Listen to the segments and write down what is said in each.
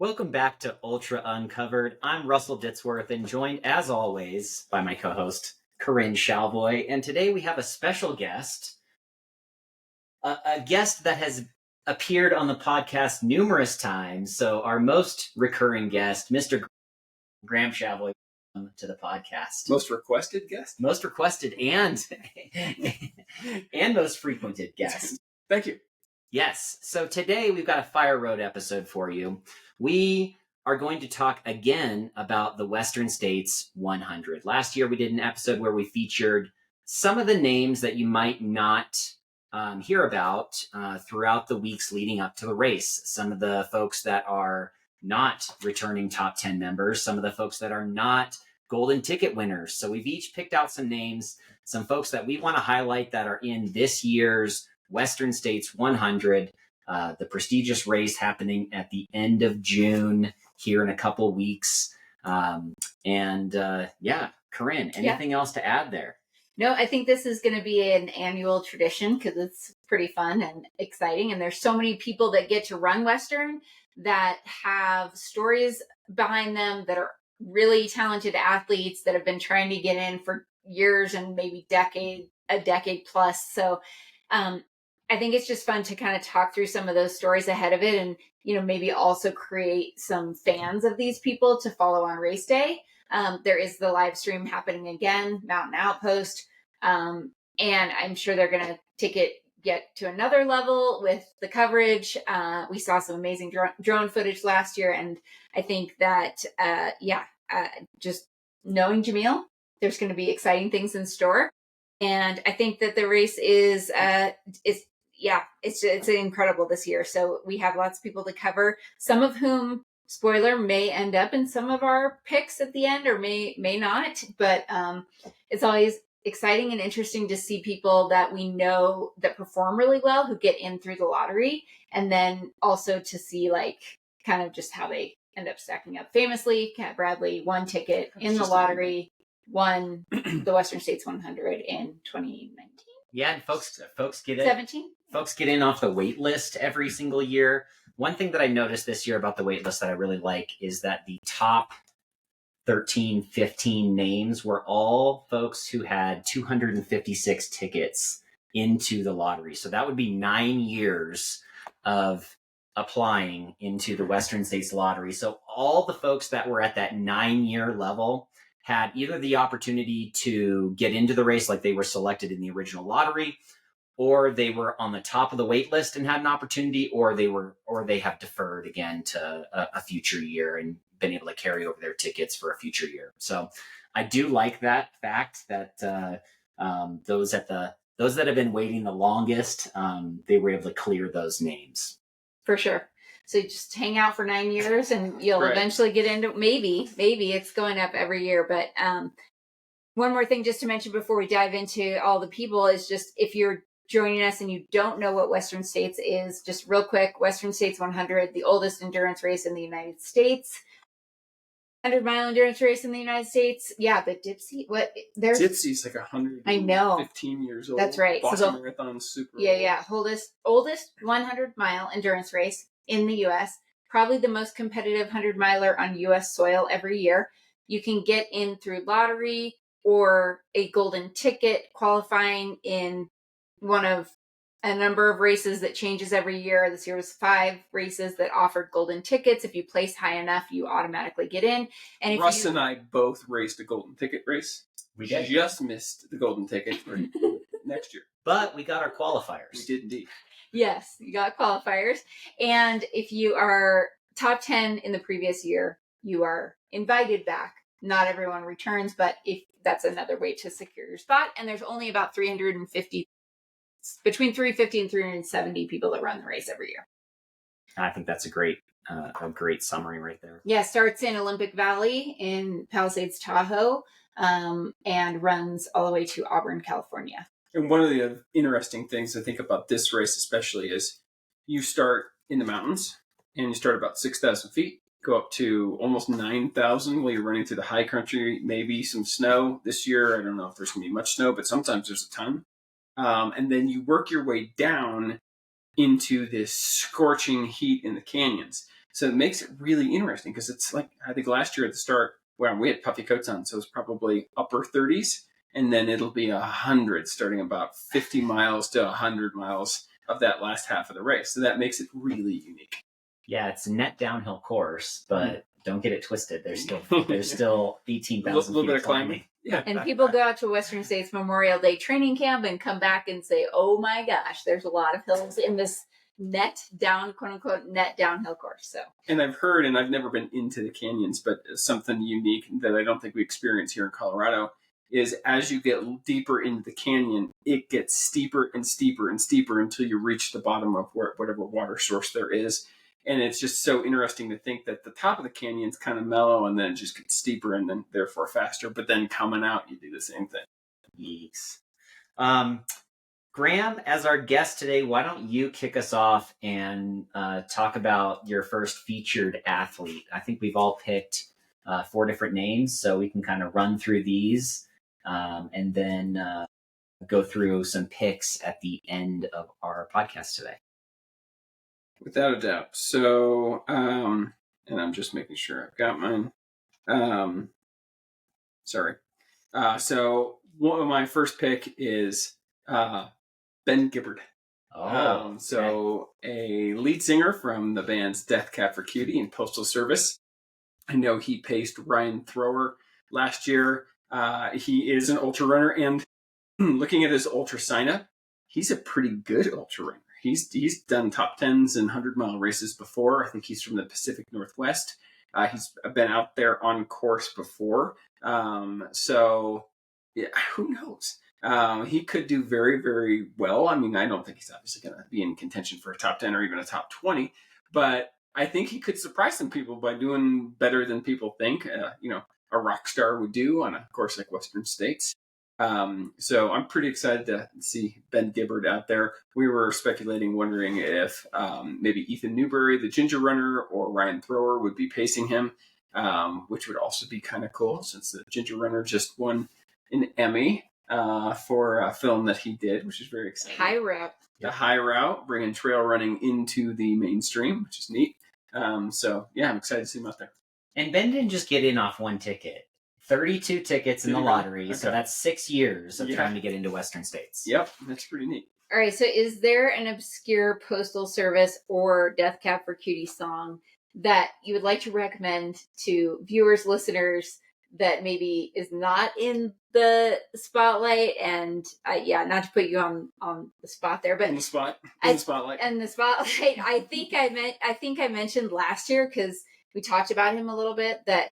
Welcome back to Ultra Uncovered. I'm Russell Ditzworth and joined, as always, by my co-host, Corinne Shalvoy. And today we have a special guest, a guest that has appeared on the podcast numerous times. So our most recurring guest, Mr. Graham Shalvoy, to the podcast. Most requested guest? Most requested and most frequented guest. Thank you. Yes. So today we've got a Fire Road episode for you. We are going to talk again about the Western States 100. Last year we did an episode where we featured some of the names that you might not hear about throughout the weeks leading up to the race. Some of the folks that are not returning top 10 members, some of the folks that are not golden ticket winners. So we've each picked out some names, some folks that we want to highlight that are in this year's Western States 100, the prestigious race happening at the end of June here in a couple weeks. Corinne, anything else to add there? No, I think this is going to be an annual tradition because it's pretty fun and exciting. And there's so many people that get to run Western that have stories behind them, that are really talented athletes that have been trying to get in for years and maybe a decade plus. So I think it's just fun to kind of talk through some of those stories ahead of it, and, maybe also create some fans of these people to follow on race day. There is the live stream happening again, Mountain Outpost. And I'm sure they're going to get to another level with the coverage. We saw some amazing drone footage last year. And I think that, just knowing Jamil, there's going to be exciting things in store. And I think that the race is it's incredible this year. So we have lots of people to cover, some of whom, spoiler, may end up in some of our picks at the end or may not. But it's always exciting and interesting to see people that we know that perform really well, who get in through the lottery, and then also to see kind of just how they end up stacking up. Famously, Cat Bradley won ticket in the lottery, won the Western States 100 in 2019. Yeah, and folks get in. 17. Folks get in off the wait list every single year. One thing that I noticed this year about the wait list that I really like is that the top 13, 15 names were all folks who had 256 tickets into the lottery. So that would be 9 years of applying into the Western States Lottery. So all the folks that were at that 9-year level had either the opportunity to get into the race, like they were selected in the original lottery, or they were on the top of the wait list and had an opportunity, or they have deferred again to a future year and been able to carry over their tickets for a future year. So I do like that fact that those that have been waiting the longest, they were able to clear those names. For sure. So just hang out for 9 years and you'll eventually get into, maybe it's going up every year. But one more thing just to mention before we dive into all the people is just, if you're joining us and you don't know what Western States is, just real quick, Western States 100, the oldest endurance race in the United States. 100-mile endurance race in the United States. Yeah, the Dipsy. Dipsy's like 100. I know. 15 years old. That's right. Boston Marathon super. Yeah. Oldest 100-mile endurance race in the U.S. Probably the most competitive 100-miler on U.S. soil every year. You can get in through lottery or a golden ticket qualifying in one of a number of races that changes every year. This year was 5 races that offered golden tickets. If you place high enough, you automatically get in. And if Russ and I both raced a golden ticket race. We just missed the golden ticket for next year. But we got our qualifiers. We did indeed. Yes, you got qualifiers. And if you are top 10 in the previous year, you are invited back. Not everyone returns, but if that's another way to secure your spot. And there's only about between 350 and 370 people that run the race every year. I think that's a great summary right there. Yeah, starts in Olympic Valley in Palisades, Tahoe, and runs all the way to Auburn, California. And one of the interesting things I think about this race especially is you start in the mountains and you start about 6,000 feet, go up to almost 9,000 while you're running through the high country, maybe some snow. This year, I don't know if there's going to be much snow, but sometimes there's a ton. And then you work your way down into this scorching heat in the canyons. So it makes it really interesting because it's like, I think last year at the start, well, we had puffy coats on, so it's probably upper 30s, and then it'll be 100 starting about 50 miles to 100 miles of that last half of the race. So that makes it really unique. Yeah, it's a net downhill course, but don't get it twisted. There's still 18,000 little feet bit of of climbing. climbing. Yeah. And people go out to Western States Memorial Day training camp and come back and say, oh my gosh, there's a lot of hills in this net down, quote unquote, net downhill course. So, and I've heard, and I've never been into the canyons, but something unique that I don't think we experience here in Colorado is as you get deeper into the canyon, it gets steeper and steeper and steeper until you reach the bottom of whatever water source there is. And it's just so interesting to think that the top of the canyon's kind of mellow and then it just gets steeper and then therefore faster. But then coming out, you do the same thing. Yeeks. Graham, as our guest today, why don't you kick us off and talk about your first featured athlete? I think we've all picked 4 different names, so we can kind of run through these and then go through some picks at the end of our podcast today. Without a doubt. So, and I'm just making sure I've got mine. Sorry. So one of my first pick is Ben Gibbard. A lead singer from the bands Death Cab for Cutie and Postal Service. I know he paced Ryan Thrower last year. He is an ultra runner, and looking at his ultra sign up, he's a pretty good ultra runner. He's done top 10s and 100-mile races before. I think he's from the Pacific Northwest. He's been out there on course before. So, yeah, who knows? He could do very, very well. I mean, I don't think he's obviously going to be in contention for a top 10 or even a top 20, but I think he could surprise some people by doing better than people think, a rock star would do on a course like Western States. So I'm pretty excited to see Ben Gibbard out there. We were wondering if maybe Ethan Newberry, the Ginger Runner, or Ryan Thrower would be pacing him, which would also be kind of cool since the Ginger Runner just won an Emmy for a film that he did, which is very exciting. High Route. The High Route, bringing trail running into the mainstream, which is neat. So, yeah, I'm excited to see him out there. And Ben didn't just get in off one ticket. 32 tickets in the lottery, okay. So that's 6 years of trying to get into Western States. Yep, that's pretty neat. All right, so is there an obscure Postal Service or Death Cab for Cutie song that you would like to recommend to viewers, listeners, that maybe is not in the spotlight? And not to put you on the spot there, but in the spotlight. I think I mentioned last year, because we talked about him a little bit, that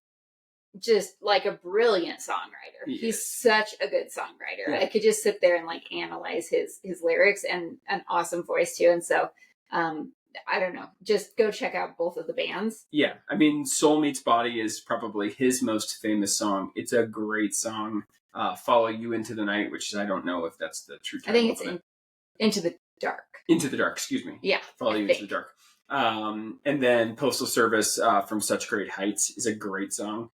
just like a brilliant songwriter. Yes. He's such a good songwriter. Yeah. I could just sit there and like analyze his lyrics, and an awesome voice too. And so, I don't know, just go check out both of the bands. Yeah. I mean, Soul Meets Body is probably his most famous song. It's a great song. Follow You Into the Night, which is, I don't know if that's the true title. I think it's Into the Dark. Into the Dark, excuse me. Yeah. Follow You Into the Dark. And then Postal Service from Such Great Heights is a great song.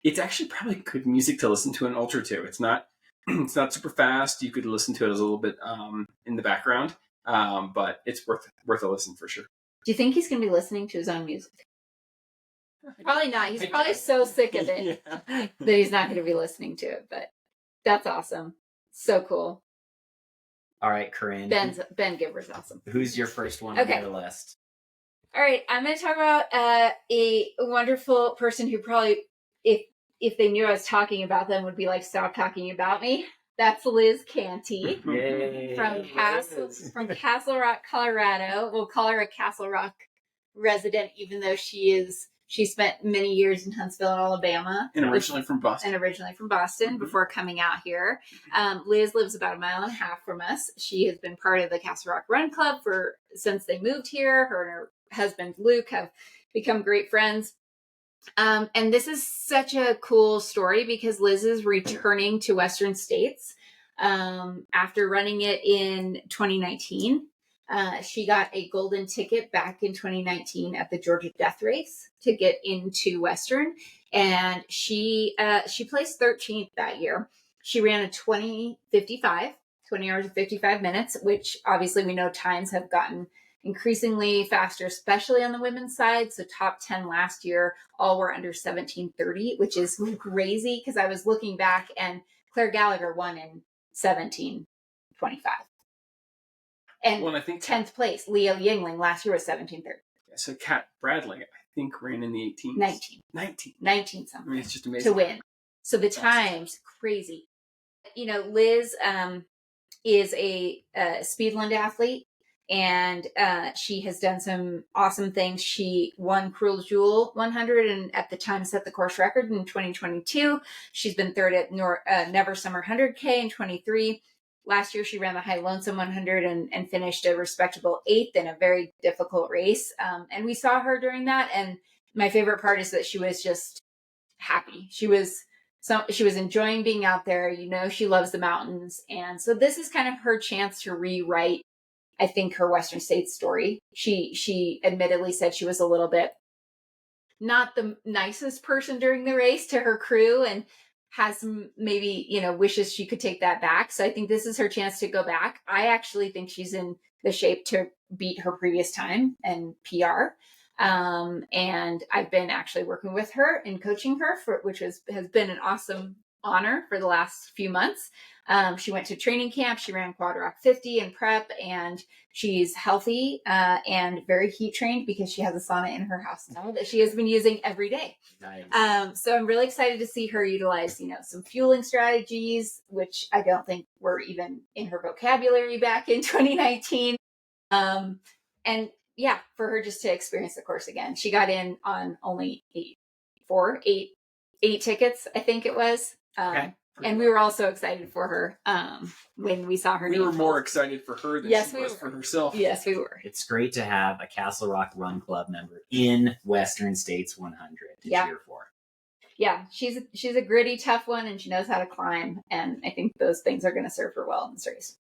It's actually probably good music to listen to in ultra too. It's not super fast. You could listen to it as a little bit in the background, but it's worth a listen for sure. Do you think he's going to be listening to his own music? Probably not. He's probably so sick of it that he's not going to be listening to it. But that's awesome. So cool. All right, Corinne. Ben Gibbard's awesome. Who's your first one on your list? All right, I'm going to talk about a wonderful person who probably, if they knew I was talking about them, would be like, stop talking about me. That's Liz Canty. Yay. from Castle Rock, Colorado. We'll call her a Castle Rock resident, even though she spent many years in Huntsville, Alabama. And originally from Boston. Before coming out here. Liz lives about 1.5 miles from us. She has been part of the Castle Rock Run Club since they moved here. Her and her husband, Luke, have become great friends. And this is such a cool story because Liz is returning to Western States after running it in 2019. She got a golden ticket back in 2019 at the Georgia Death Race to get into Western, and she placed 13th that year. She ran a 20 hours and 55 minutes, which obviously we know times have gotten increasingly faster, especially on the women's side. So top 10 last year, all were under 17:30, which is crazy because I was looking back and Claire Gallagher won in 17:25. And Well, and I think 10th place, Leo Yingling last year was 17:30. so. Kat Bradley, I think, ran in the 18s. 19 I something mean, it's just amazing to win. So the time's crazy. Liz is a Speedland athlete, and she has done some awesome things. She won Cruel Jewel 100 and at the time set the course record in 2022. She's been third at Never Summer 100K in 23. Last year, she ran the High Lonesome 100 and finished a respectable 8th in a very difficult race. And we saw her during that. And my favorite part is that she was just happy. She was enjoying being out there. She loves the mountains. And so this is kind of her chance to rewrite, I think, her Western States story. She admittedly said she was a little bit not the nicest person during the race to her crew and has some maybe, wishes she could take that back. So I think this is her chance to go back. I actually think she's in the shape to beat her previous time and PR. And I've been actually working with her and coaching her which has been an awesome honor for the last few months. She went to training camp. She ran Quad Rock 50 in prep, and she's healthy and very heat trained because she has a sauna in her house now that she has been using every day. Nice. So I'm really excited to see her utilize, some fueling strategies, which I don't think were even in her vocabulary back in 2019. And yeah, for her just to experience the course again. She got in on only eight tickets, I think it was. Okay. And we were also excited for her when we saw her. We were more excited for her than she was for herself. Yes, we were. It's great to have a Castle Rock Run Club member in Western States 100 to cheer for. Yeah, she's a gritty, tough one, and she knows how to climb. And I think those things are going to serve her well in this race.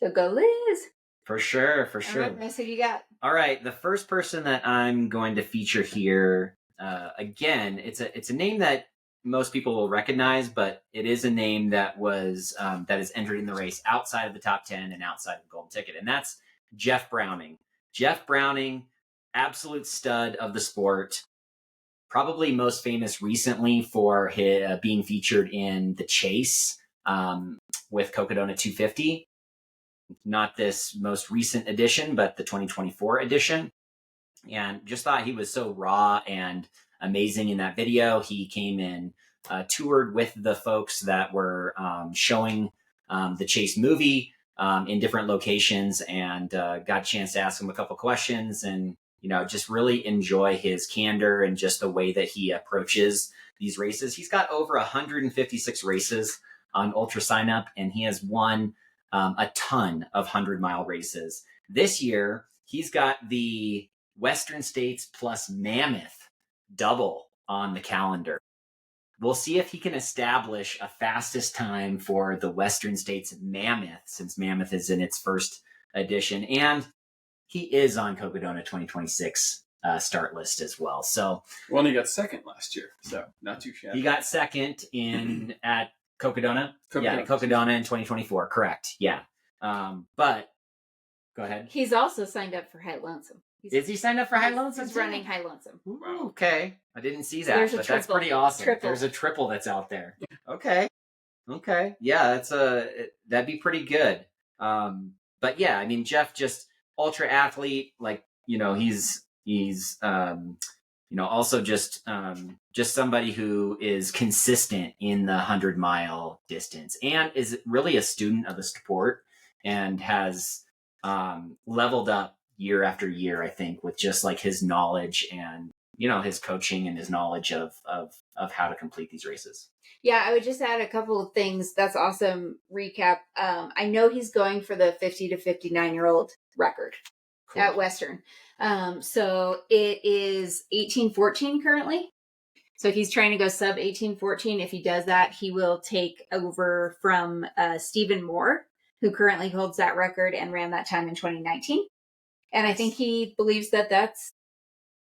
So go, Liz. For sure. All right, so you got. All right, the first person that I'm going to feature here, again, it's a name that most people will recognize, but it is a name that was that is entered in the race outside of the top 10 and outside of the golden ticket, and that's Jeff Browning. Jeff Browning, absolute stud of the sport, probably most famous recently for his, being featured in The Chase with Cocodona 250. Not this most recent edition, but the 2024 edition. And just thought he was so raw and amazing in that video. He came in, toured with the folks that were showing the Chase movie in different locations, and got a chance to ask him a couple questions and, just really enjoy his candor and just the way that he approaches these races. He's got over 156 races on Ultra Sign Up, and he has won a ton of 100-mile races. This year, he's got the Western States plus Mammoth double on the calendar. We'll see if he can establish a fastest time for the Western States Mammoth, since Mammoth is in its first edition. And he is on Cocodona 2026 start list as well. So, well, he got second last year, so not too shabby. He got second at Cocodona. Yeah, Cocodona in 2024. Correct. Yeah. But go ahead. He's also signed up for High Lonesome. Is he signed up for High Lonesome? He's running High Lonesome. Wow. Okay. I didn't see that, but that's pretty awesome. There's a triple that's out there. Okay. Yeah, that'd be pretty good. But yeah, I mean, Jeff, just ultra athlete, like, he's also just somebody who is consistent in the 100-mile distance and is really a student of the sport and has leveled up year after year, I think, with just like his knowledge and, his coaching and his knowledge of how to complete these races. Yeah, I would just add a couple of things. That's awesome recap. I know he's going for the 50 to 59-year-old record at Western. So it is 18:14 currently. So he's trying to go sub 18:14. If he does that, he will take over from Stephen Moore, who currently holds that record and ran that time in 2019. And I think he believes that that's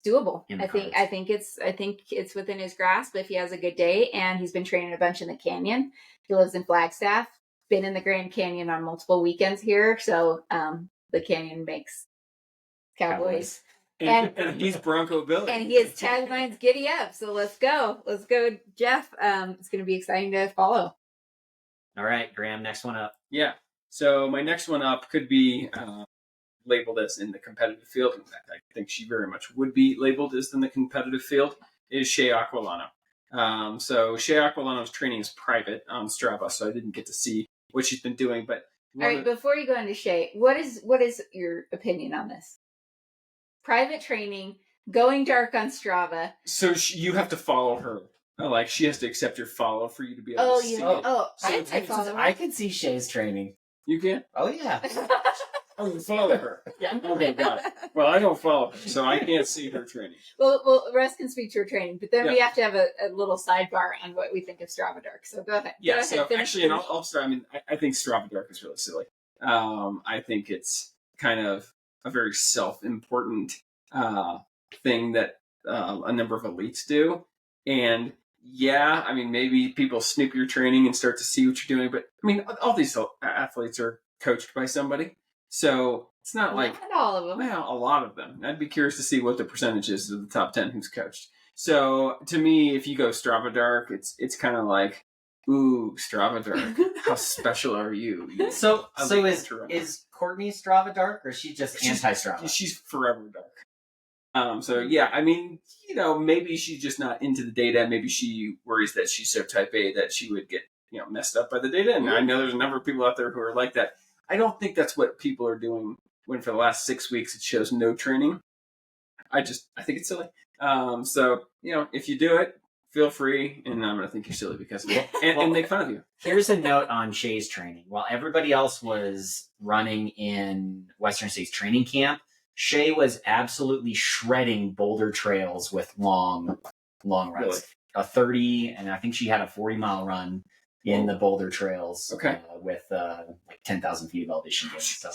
doable. I think it's within his grasp if he has a good day. And he's been training a bunch in the canyon. He lives in Flagstaff, been in the Grand Canyon on multiple weekends here. So the canyon makes Cowboys. And he's Bronco Billy. And his tagline's giddy up. So let's go, Jeff. It's going to be exciting to follow. All right, Graham, next one up. Yeah. So my next one up could be labeled as in the competitive field. In fact, I think she very much would be labeled as in the competitive field, is Shea Aquilano. So Shea Aquilano's training is private on Strava, so I didn't get to see what she's been doing. But all right, before you go into Shea, what is your opinion on this? Private training, going dark on Strava. So you have to follow her. Like, she has to accept your follow for you to be able to see it. So I can see Shay's training. You can? Oh, yeah. Oh, you follow her. Yeah. Okay, got it. Well, I don't follow her, so I can't see her training. Well, Russ can speak to her training, but then we have to have a little sidebar on what we think of Strava Dark. So go ahead. Yeah, go ahead, so actually, and I'll start. I mean, I think Strava Dark is really silly. I think it's kind of a very self-important thing that a number of elites do. And yeah, I mean, maybe people snoop your training and start to see what you're doing. But I mean, all these athletes are coached by somebody. So it's not like not all of them. Well, a lot of them. I'd be curious to see what the percentage is of the top 10 who's coached. So to me, if you go Strava Dark, it's kind of like, ooh, Strava Dark. How special are you? So is Courtney Strava Dark, or is she just anti-Strava? She's forever dark. So yeah, I mean, maybe she's just not into the data. Maybe she worries that she's so type A that she would get, messed up by the data. And I know there's a number of people out there who are like that. I don't think that's what people are doing when for the last 6 weeks it shows no training. I think it's silly. So, if you do it, feel free, and I'm going to think you're silly because of it, and make fun of you. Here's a note on Shay's training. While everybody else was running in Western States training camp, Shay was absolutely shredding boulder trails with long runs. Really? A 30, and I think she had a 40-mile run in the boulder trails with like 10,000 feet of elevation gain. So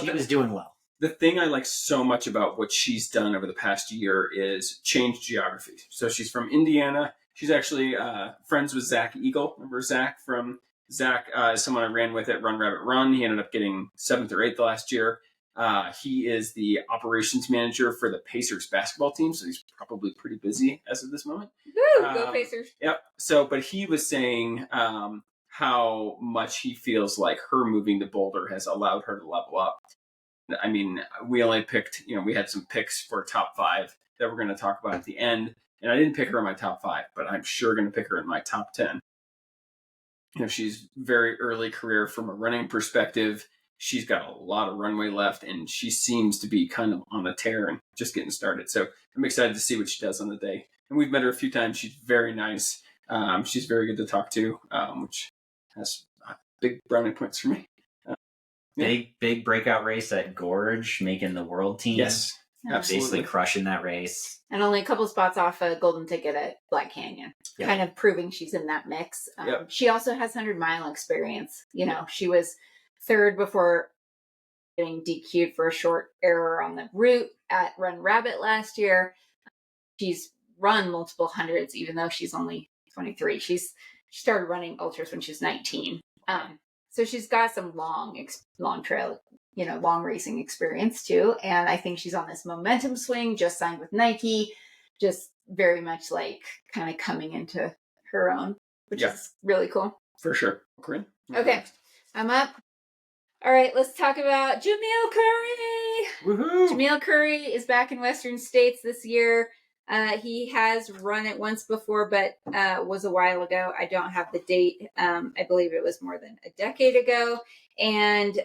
she was doing well. The thing I like so much about what she's done over the past year is change geography. So she's from Indiana. She's actually friends with Zach Eagle. Remember Zach? Zach is someone I ran with at Run Rabbit Run. He ended up getting 7th or 8th last year. He is the operations manager for the Pacers basketball team, so he's probably pretty busy as of this moment. Woo, go Pacers. Yep. So, but he was saying how much he feels like her moving to Boulder has allowed her to level up. I mean, we only picked, we had some picks for top 5 that we're going to talk about at the end. And I didn't pick her in my top 5, but I'm sure going to pick her in my top 10. She's very early career from a running perspective. She's got a lot of runway left, and she seems to be kind of on a tear and just getting started. So I'm excited to see what she does on the day. And we've met her a few times. She's very nice. She's very good to talk to, which has big brownie points for me. Big breakout race at Gorge, making the world team. Yes, absolutely. Basically crushing that race. And only a couple spots off a golden ticket at Black Canyon. Yep. Kind of proving she's in that mix. She also has 100-mile experience. She was 3rd before getting DQ'd for a short error on the route at Run Rabbit last year. She's run multiple hundreds, even though she's only 23. She started running ultras when she was 19. So she's got some long trail, long racing experience too. And I think she's on this momentum swing, just signed with Nike, just very much like kind of coming into her own, which is really cool. For sure. Corinne? Okay, I'm up. All right, let's talk about Jamil Curry. Woohoo! Jamil Curry is back in Western States this year. He has run it once before, but was a while ago. I don't have the date. I believe it was more than a decade ago. And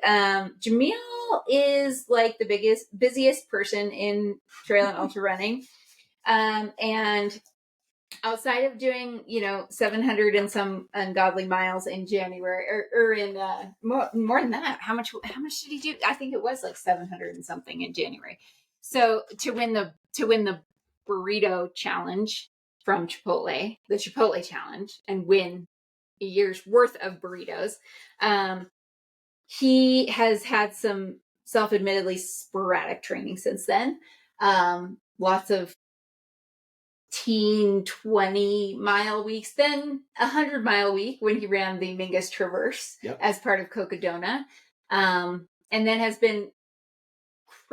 Jamil is like the busiest person in trail and ultra running. And outside of doing, 700 and some ungodly miles in January, or in more than that, how much did he do? I think it was like 700 and something in January. So to win the burrito challenge from Chipotle, the Chipotle challenge, and win a year's worth of burritos, he has had some self-admittedly sporadic training since then. Lots of 20-mile weeks, then 100-mile week when he ran the Mingus Traverse as part of Cocodona, and then has been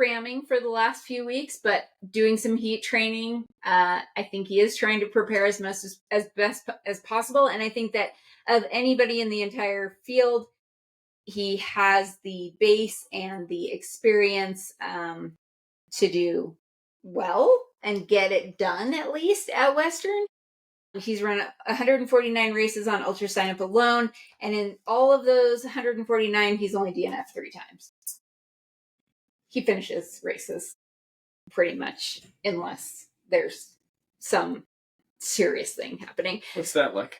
cramming for the last few weeks, but doing some heat training. I think he is trying to prepare as best as possible. And I think that of anybody in the entire field, he has the base and the experience to do well and get it done, at least at Western. He's run 149 races on Ultra Sign Up alone, and in all of those 149, he's only DNF 3 times. He finishes races pretty much, unless there's some serious thing happening. What's that like?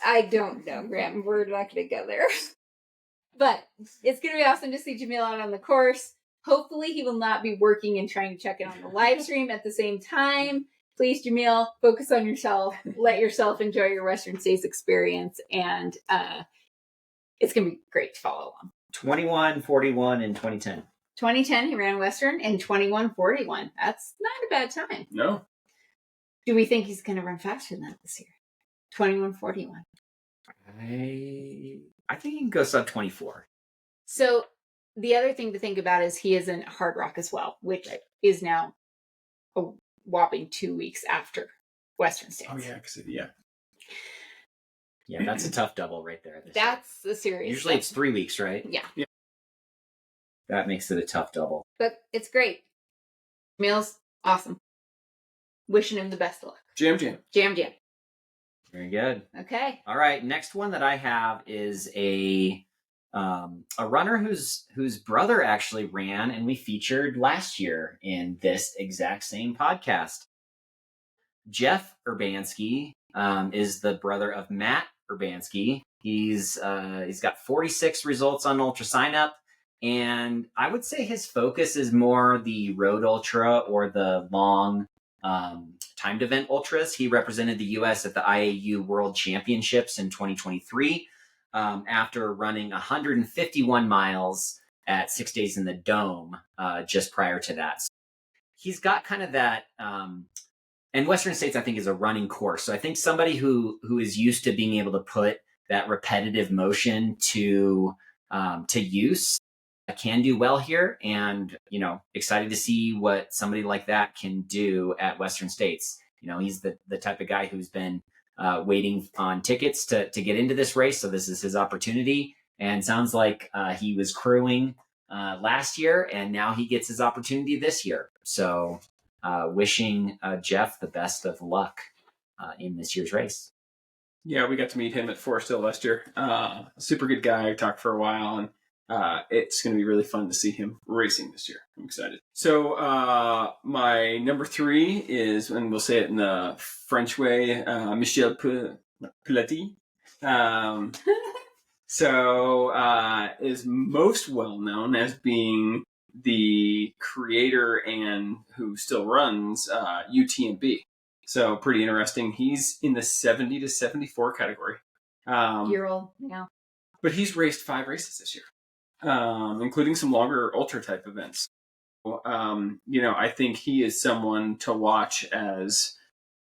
I don't know, Graham. We're not going to go there. But it's going to be awesome to see Jamil out on the course. Hopefully, he will not be working and trying to check in on the live stream at the same time. Please, Jamil, focus on yourself. Let yourself enjoy your Western States experience. And it's going to be great to follow along. 21:41 in 2010. 2010, he ran Western, and 21:41. That's not a bad time. No. Do we think he's going to run faster than that this year? 21:41. I think he can go sub 24. So the other thing to think about is he is in Hard Rock as well, which is now a whopping 2 weeks after Western States. Oh, yeah. Yeah, that's a tough double right there. That's a serious Usually double. it's 3 weeks, right? Yeah. That makes it a tough double. But it's great. Jamil's awesome. Wishing him the best of luck. Jam. Jam. Very good. Okay. All right, next one that I have is a runner whose brother actually ran, and we featured last year in this exact same podcast. Jeff Urbanski is the brother of Matt Urbanski. He's got 46 results on Ultra Sign Up, and I would say his focus is more the road ultra or the long timed event ultras. He represented the U.S. at the IAU World Championships in 2023 after running 151 miles at 6 days in the Dome just prior to that. So he's got kind of that, and Western States I think is a running course. So I think somebody who is used to being able to put that repetitive motion to use can do well here, and excited to see what somebody like that can do at Western States. He's the type of guy who's been waiting on tickets to get into this race, so this is his opportunity, and sounds like he was crewing last year, and now he gets his opportunity this year. So wishing Jeff the best of luck in this year's race. Yeah, we got to meet him at Forest Hill last year. Super good guy. We talked for a while, and it's going to be really fun to see him racing this year. I'm excited. So my number 3 is, and we'll say it in the French way, Michel Piloty. Is most well known as being the creator and who still runs UTMB. So pretty interesting. He's in the 70 to 74 category. Year-old, yeah. But he's raced 5 races this year. Including some longer ultra type events. I think he is someone to watch as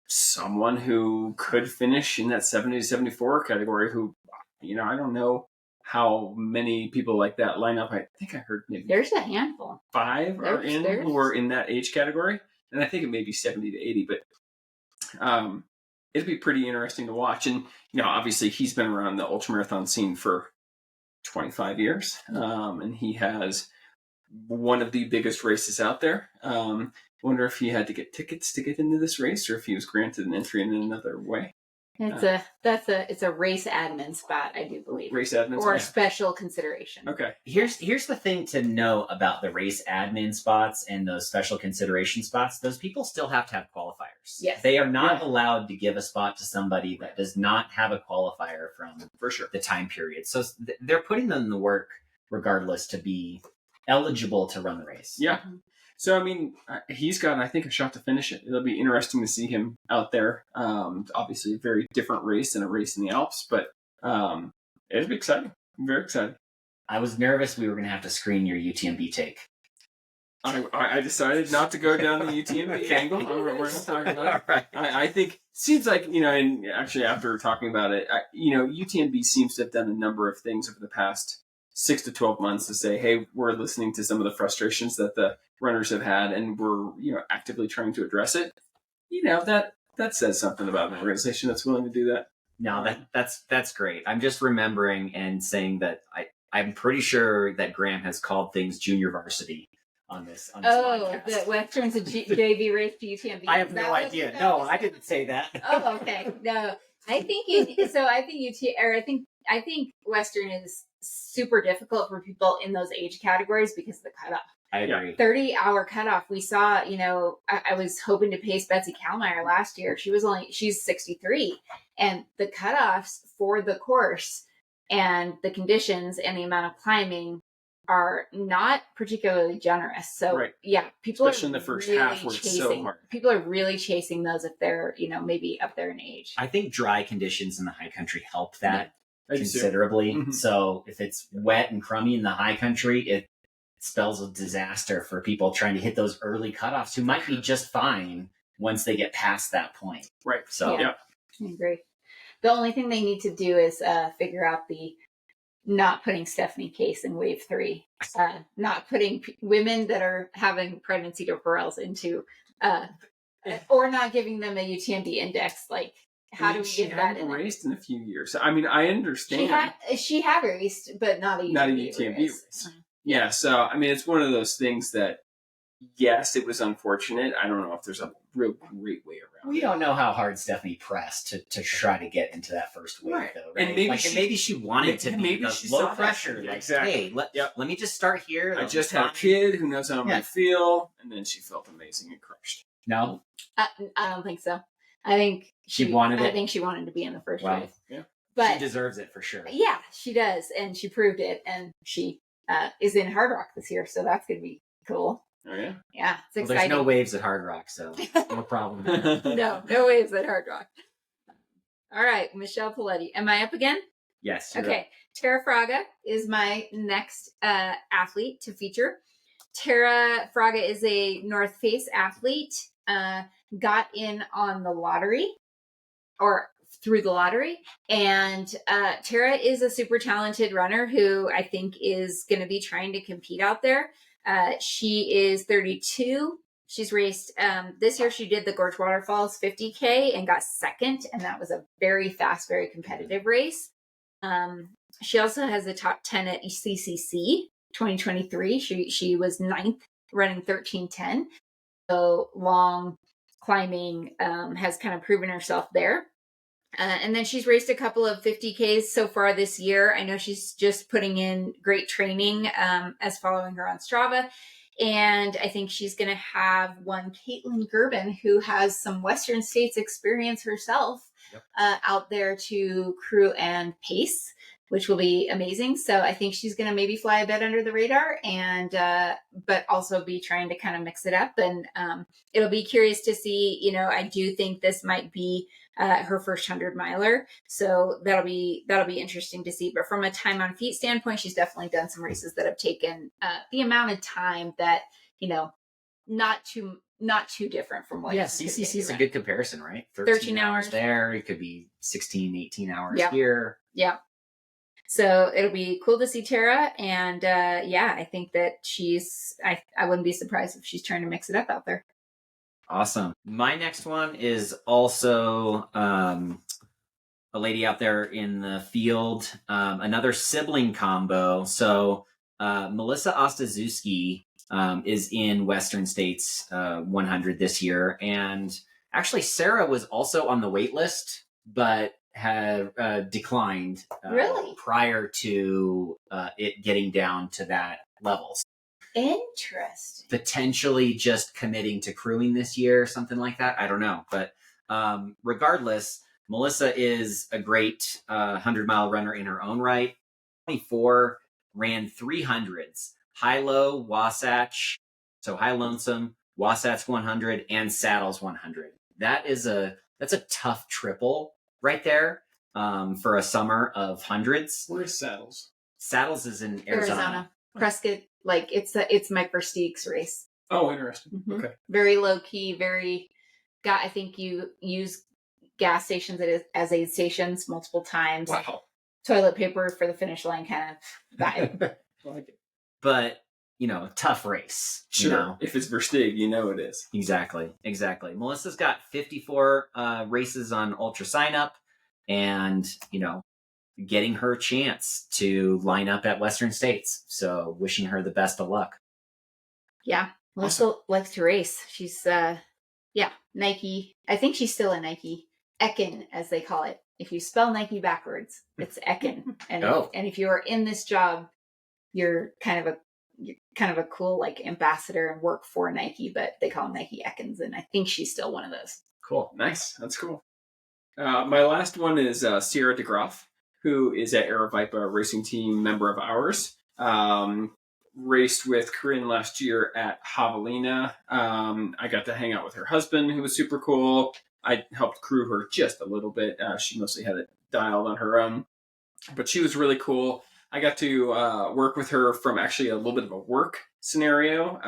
someone who could finish in that 70 to 74 category who, I don't know how many people like that line up. I think I heard maybe there's a handful. 5 who are in that age category. And I think it may be 70 to 80, but it'd be pretty interesting to watch. And, obviously he's been around the ultramarathon scene for 25 years, and he has one of the biggest races out there. Wonder if he had to get tickets to get into this race, or if he was granted an entry in another way. It's a race admin spot, I do believe. Race admin or special consideration. Okay. Here's the thing to know about the race admin spots and those special consideration spots. Those people still have to have qualifiers. Yes. They are not allowed to give a spot to somebody that does not have a qualifier from for sure the time period. So they're putting them in the work regardless to be eligible to run the race. Yeah. So, he's got, I think, a shot to finish it. It'll be interesting to see him out there. Obviously, a very different race than a race in the Alps, but it'll be exciting. I'm very excited. I was nervous we were going to have to screen your UTMB take. I decided not to go down the UTMB angle. We're not talking about it. Right. I think, seems like, and actually after talking about it, UTMB seems to have done a number of things over the past 6 to 12 months to say, hey, we're listening to some of the frustrations that the runners have had, and we're, actively trying to address it. That says something about an organization that's willing to do that. No, that's great. I'm just remembering and saying that I'm pretty sure that Graham has called things junior varsity on this podcast. The Western's a JV race to UTMB. I have no idea. No, I didn't say that. Oh, okay. No, I think I think Western is super difficult for people in those age categories because of the cutoff. I agree. 30-hour cutoff. We saw, I was hoping to pace Betsy Kalmeyer last year. She's 63, and the cutoffs for the course and the conditions and the amount of climbing are not particularly generous. So right. Yeah, people especially in the first half where it's so hard. People are really chasing those if they're, maybe up there in age. I think dry conditions in the high country help that considerably. Mm-hmm. So if it's wet and crummy in the high country, it spells a disaster for people trying to hit those early cutoffs who might be just fine once they get past that point. Right. So I agree. The only thing they need to do is figure out the not putting Stephanie Case in wave 3, not putting women that are having pregnancy deferrals into, or not giving them a UTMB index. Like, how do we get that in? She hadn't raced in a few years. I mean, I understand. She had raced, but not a UTMB race. Yeah, so, I mean, it's one of those things that, yes, it was unfortunate. I don't know if there's a real great way around it. We don't know how hard Stephanie pressed to try to get into that first wave, right. though, right? And maybe she wanted to be low pressure. Like, exactly. Hey, let me just start here. I just had a kid who knows how I'm going to feel, and then she felt amazing and crushed. No? I don't think so. I think she wanted it. I think she wanted to be in the first wave. Yeah. But she deserves it for sure. Yeah, she does, and she proved it, and she is in Hard Rock this year, so that's going to be cool. Oh, yeah? Yeah, it's exciting. There's no waves at Hard Rock, so no problem. No waves at Hard Rock. All right, Michelle Paletti. Am I up again? Yes. Okay. Tara Fraga is my next athlete to feature. Tara Fraga is a North Face athlete, got in on the lottery, or through the lottery. And Tara is a super talented runner who I think is going to be trying to compete out there. She is 32. She's raced, this year she did the Gorge Waterfalls 50K and got second. And that was a very fast, very competitive race. She also has a top 10 at CCC 2023. She was 9th running 13:10. So long climbing has kind of proven herself there. And then she's raced a couple of 50Ks so far this year. I know she's just putting in great training as following her on Strava. And I think she's going to have one Caitlin Gerben, who has some Western States experience herself, out there to crew and pace, which will be amazing. So I think she's going to maybe fly a bit under the radar, and but also be trying to kind of mix it up. And it'll be curious to see, I do think this might be her first 100-miler. So that'll be interesting to see. But from a time on feet standpoint, she's definitely done some races that have taken the amount of time that, not too different from what. Yeah, CCC is a good comparison, right? 13 hours there. It could be 16, 18 hours here. Yeah. So it'll be cool to see Tara. And I think that I wouldn't be surprised if she's trying to mix it up out there. Awesome. My next one is also a lady out there in the field, another sibling combo. So Melissa Ostaszewski is in Western States 100 this year. And actually, Sarah was also on the wait list, but had declined really prior to it getting down to that level. Interesting. Potentially just committing to crewing this year, something like that. I don't know. But regardless, Melissa is a great 100-mile runner in her own right. 24, ran 300s. High-low, Wasatch, so High Lonesome, Wasatch 100, and Saddles 100. That's a tough triple right there for a summer of hundreds. Where's Saddles? Saddles is in Arizona. Prescott, it's Mike Versteeg's race. Oh, interesting. Mm-hmm. Okay. Very low key, I think you use gas stations as aid stations multiple times. Wow. toilet paper for the finish line kind of vibe. I like it. But, tough race. Sure. If it's Versteeg, it is. Exactly. Melissa's got 54 races on Ultra Sign Up, and, getting her chance to line up at Western States. So wishing her the best of luck. Yeah. Melissa likes to race. She's, Nike. I think she's still a Nike. Ekin, as they call it. If you spell Nike backwards, it's Ekin. And, if you are in this job, you're kind of a cool like ambassador and work for Nike, but they call them Nike Ekins, and I think she's still one of those. Cool. Nice. That's cool. My last one is Sierra DeGroff, who is at Aerovipa Racing Team, member of ours. Raced with Corinne last year at Javelina. I got to hang out with her husband, who was super cool. I helped crew her just a little bit. She mostly had it dialed on her own, but she was really cool. I got to work with her from actually a little bit of a work scenario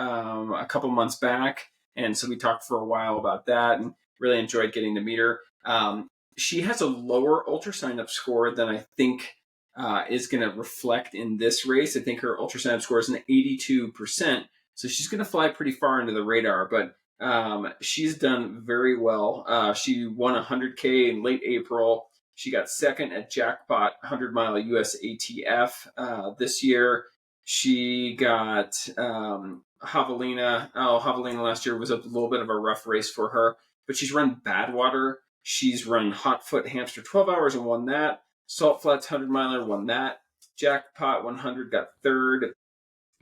a couple months back, and so we talked for a while about that and really enjoyed getting to meet her. She has a lower Ultra Sign-Up score than I think is going to reflect in this race. I think her Ultra Sign-Up score is an 82%, so she's going to fly pretty far into the radar, but she's done very well. She won 100K in late April. She got second at Jackpot 100-mile USATF this year. She got Javelina. Javelina last year was a little bit of a rough race for her, but she's run Badwater. She's run Hotfoot Hamster 12 hours and won that. Salt Flats 100-miler won that. Jackpot 100 got third.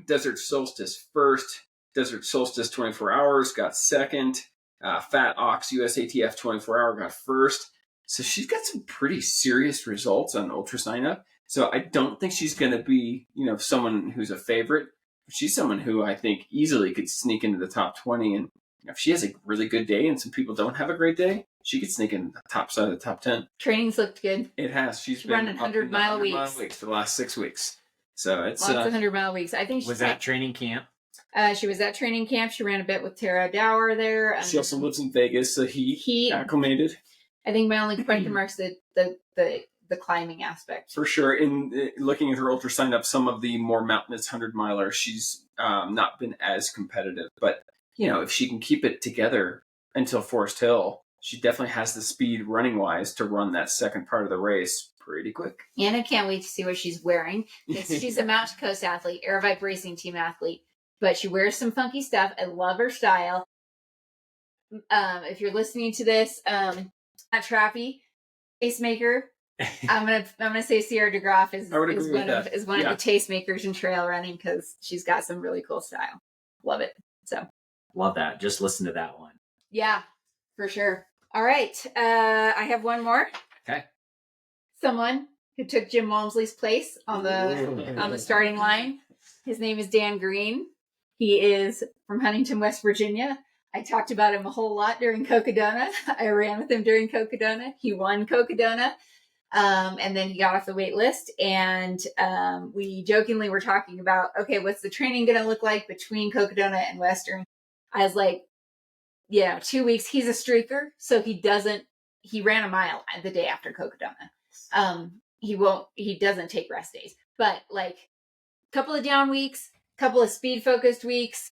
Desert Solstice first. Desert Solstice 24 hours got second. Fat Ox USATF 24 hour got first. So she's got some pretty serious results on Ultra Sign Up. So I don't think she's going to be, someone who's a favorite. She's someone who I think easily could sneak into the top 20. And if she has a really good day and some people don't have a great day, she could sneak in the top side of the top 10. Training's looked good. It has. She's been running 100-mile weeks for the last 6 weeks. So it's lots of 100-mile weeks. I think was that training camp. She was at training camp. She ran a bit with Tara Dower there. She also lives in Vegas, so he acclimated. I think my only question mark is the climbing aspect. For sure. In looking at her Ultra Sign Up, some of the more mountainous 100-miler, she's not been as competitive. But, if she can keep it together until Forest Hill, she definitely has the speed running-wise to run that second part of the race pretty quick. And I can't wait to see what she's wearing. She's a Mountain Coast athlete, Aerovipa Racing Team athlete, but she wears some funky stuff. I love her style. If you're listening to this, not Trappy, Tastemaker. I'm gonna say Sierra DeGroff is one of the tastemakers in trail running because she's got some really cool style. Love it. So love that. Just listen to that one. Yeah, for sure. All right, I have one more. Okay. Someone who took Jim Walmsley's place on the starting line. His name is Dan Green. He is from Huntington, West Virginia. I talked about him a whole lot during Cocodona. I ran with him during Cocodona. He won Cocodona. And then he got off the wait list. And we jokingly were talking about, okay, what's the training going to look like between Cocodona and Western? I was like, 2 weeks. He's a streaker. So he ran a mile the day after Cocodona. He doesn't take rest days. But like a couple of down weeks, couple of speed focused weeks,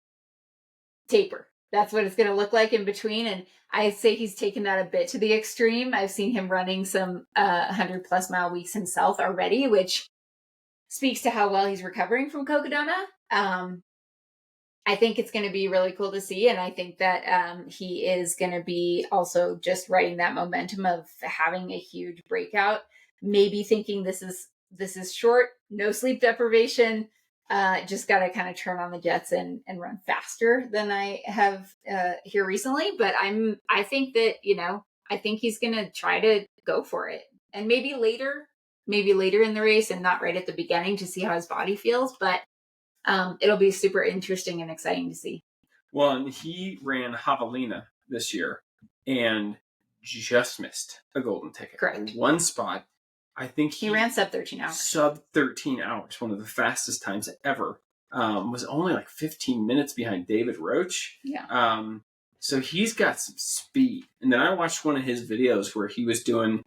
taper. That's what it's going to look like in between. And I'd say he's taken that a bit to the extreme. I've seen him running some 100+ mile weeks himself already, which speaks to how well he's recovering from Cocodona. I think it's going to be really cool to see. And I think that he is going to be also just riding that momentum of having a huge breakout, maybe thinking this is short, no sleep deprivation. Just got to kind of turn on the jets and run faster than I have here recently. But I think that, I think he's going to try to go for it. And maybe later in the race and not right at the beginning to see how his body feels. But it'll be super interesting and exciting to see. Well, and he ran Javelina this year and just missed a golden ticket. Correct. One spot. I think he ran sub 13 hours. Sub 13 hours, one of the fastest times ever. Was only like 15 minutes behind David Roach. Yeah. So he's got some speed. And then I watched one of his videos where he was doing,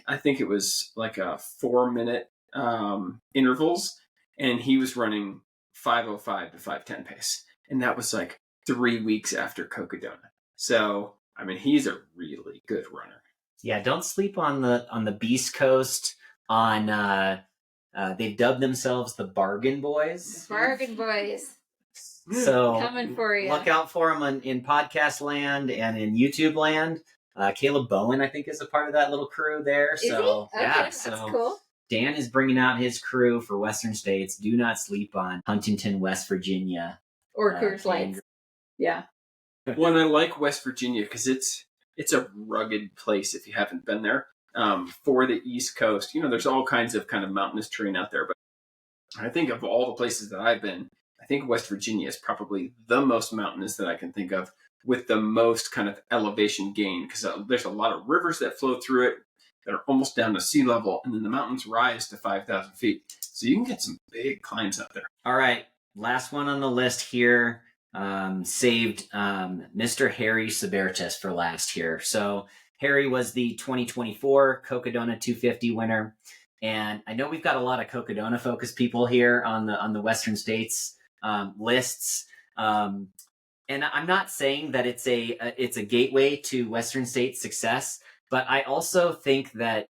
I think it was like a 4-minute intervals, and he was running 5:05 to 5:10 pace, and that was like 3 weeks after Cocodona. So I mean, he's a really good runner. Yeah, don't sleep on the Beast Coast. They've dubbed themselves the Bargain Boys. Bargain Boys. So Coming for you. Look out for them in podcast land and in YouTube land. Caleb Bowen, I think, is a part of that little crew there. Is he? So Okay, yeah, that's so cool. Dan is bringing out his crew for Western States. Do not sleep on Huntington, West Virginia. Or Coors Lights. Yeah. Well, and I like West Virginia because it's a rugged place if you haven't been there. For the East Coast, there's all kinds of kind of mountainous terrain out there, but I think of all the places that I've been, I think West Virginia is probably the most mountainous that I can think of, with the most kind of elevation gain, because there's a lot of rivers that flow through it that are almost down to sea level, and then the mountains rise to 5,000 feet. So you can get some big climbs out there. All right, last one on the list here. Saved Mr. Harry Sabertis for last here. So Harry was the 2024 Cocodona 250 winner. And I know we've got a lot of Cocodona focused people here on the Western States lists. And I'm not saying that it's a gateway to Western States success, but I also think that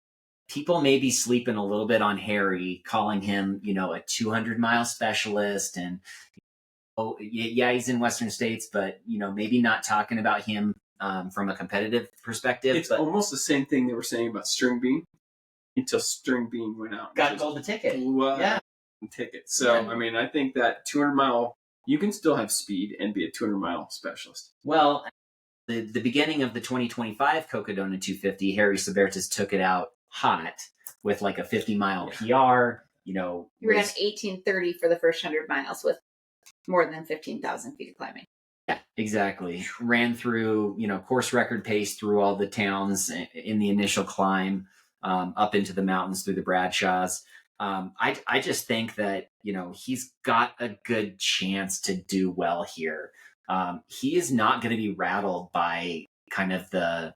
people may be sleeping a little bit on Harry, calling him, a 200-mile specialist. And yeah, he's in Western States, but maybe not talking about him from a competitive perspective. It's almost the same thing they were saying about String Bean until String Bean went out. Got gold the ticket. Yeah. Ticket. So, yeah. I mean, I think that 200-mile, you can still have speed and be a 200-mile specialist. Well, the beginning of the 2025 Cocodona 250, Harry Sabertis took it out hot with like a 50-mile PR. He ran 18:30 for the first 100 miles with more than 15,000 feet of climbing. Yeah, exactly. Ran through, course record pace through all the towns in the initial climb, up into the mountains through the Bradshaws. I just think that, he's got a good chance to do well here. He is not going to be rattled by kind of the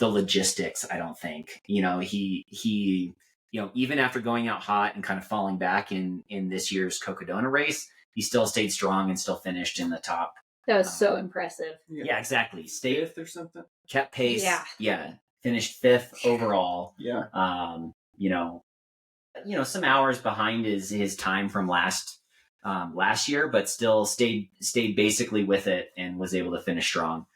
logistics, I don't think. He even after going out hot and kind of falling back in this year's Cocodona race, he still stayed strong and still finished in the top. That was so impressive. Yeah, exactly. Stayed 5th or something. Kept pace. Yeah. Finished 5th overall. Yeah. Some hours behind his time from last year, but still stayed basically with it and was able to finish strong.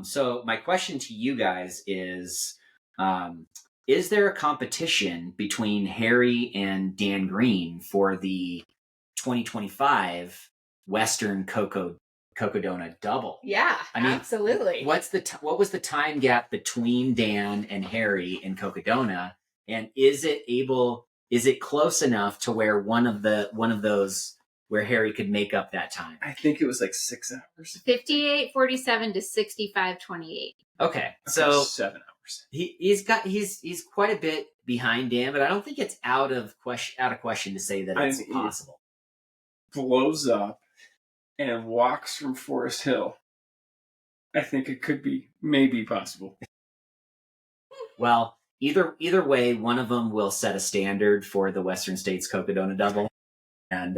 So my question to you guys is there a competition between Harry and Dan Green for the 2025 Western Cocodona double? Yeah, I mean, absolutely. What was the time gap between Dan and Harry in Cocodona, and is it close enough to where one of those where Harry could make up that time? I think it was like 6 hours. 58:47 to 65:28. Okay, so 7 hours. He's quite a bit behind Dan, but I don't think it's out of question to say that it's possible. Blows up and walks from Forest Hill. I think it could be maybe possible. Well, either way, one of them will set a standard for the Western States Cocodona double, and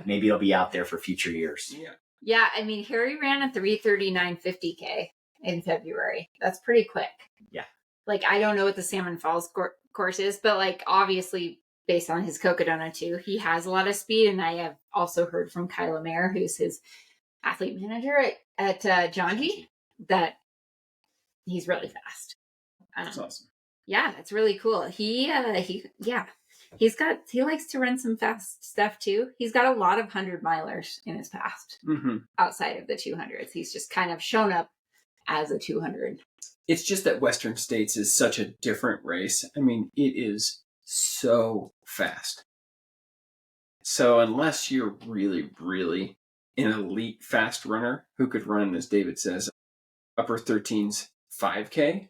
maybe it'll be out there for future years. Yeah. I mean, Harry ran a 3:39:50K in February. That's pretty quick. Yeah. Like, I don't know what the Salmon Falls course is, but like, obviously, based on his Cocodona 2, he has a lot of speed. And I have also heard from Kyla Mayer, who's his athlete manager at John G, that he's really fast. That's awesome. Yeah, it's really cool. He likes to run some fast stuff too. He's got a lot of 100-milers in his past, outside of the 200s. He's just kind of shown up as a 200. It's just that Western States is such a different race. I mean, it is so fast. So unless you're really, really an elite fast runner who could run, as David says, upper 13s 5K,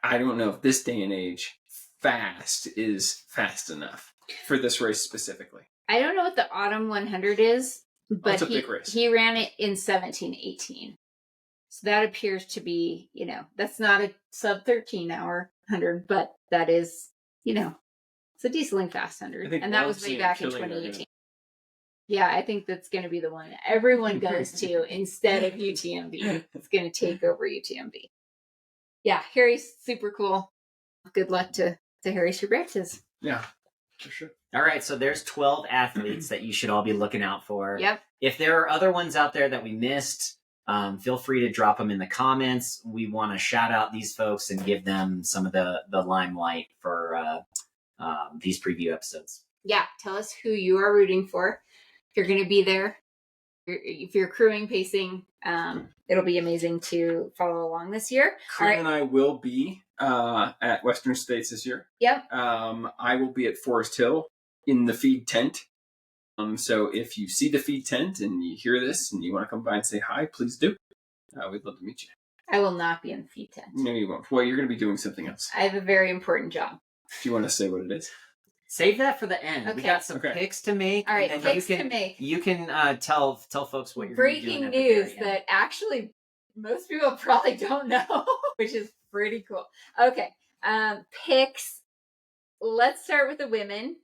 I don't know if this day and age fast is fast enough for this race specifically. I don't know what the Autumn 100 is, but a big race. He ran it in 17:18. So that appears to be, that's not a sub 13 hour. 100, but that is, it's a dieseling fast 100. And that was way back in 2018. Yeah, I think that's going to be the one that everyone goes to instead of UTMB. It's going to take over UTMB. Yeah, Harry's super cool. Good luck to Harry Subrexes. Yeah, for sure. All right, so there's 12 athletes that you should all be looking out for. Yep. If there are other ones out there that we missed, feel free to drop them in the comments. We want to shout out these folks and give them some of the limelight for these preview episodes. Yeah, tell us who you are rooting for. If you're going to be there, if you're crewing, pacing, it'll be amazing to follow along this year. Corinne and I will be at Western States this year. Yep. I will be at Forest Hill in the feed tent. So if you see the feed tent and you hear this and you want to come by and say hi, please do. We'd love to meet you. I will not be in the feed tent. No, you won't. Well, you're going to be doing something else. I have a very important job. Do you want to say what it is? Save that for the end. Okay. We got some picks to make. All right, and picks to make. You can tell folks what you're Breaking doing news that actually most people probably don't know, which is pretty cool. Okay, picks. Let's start with the women.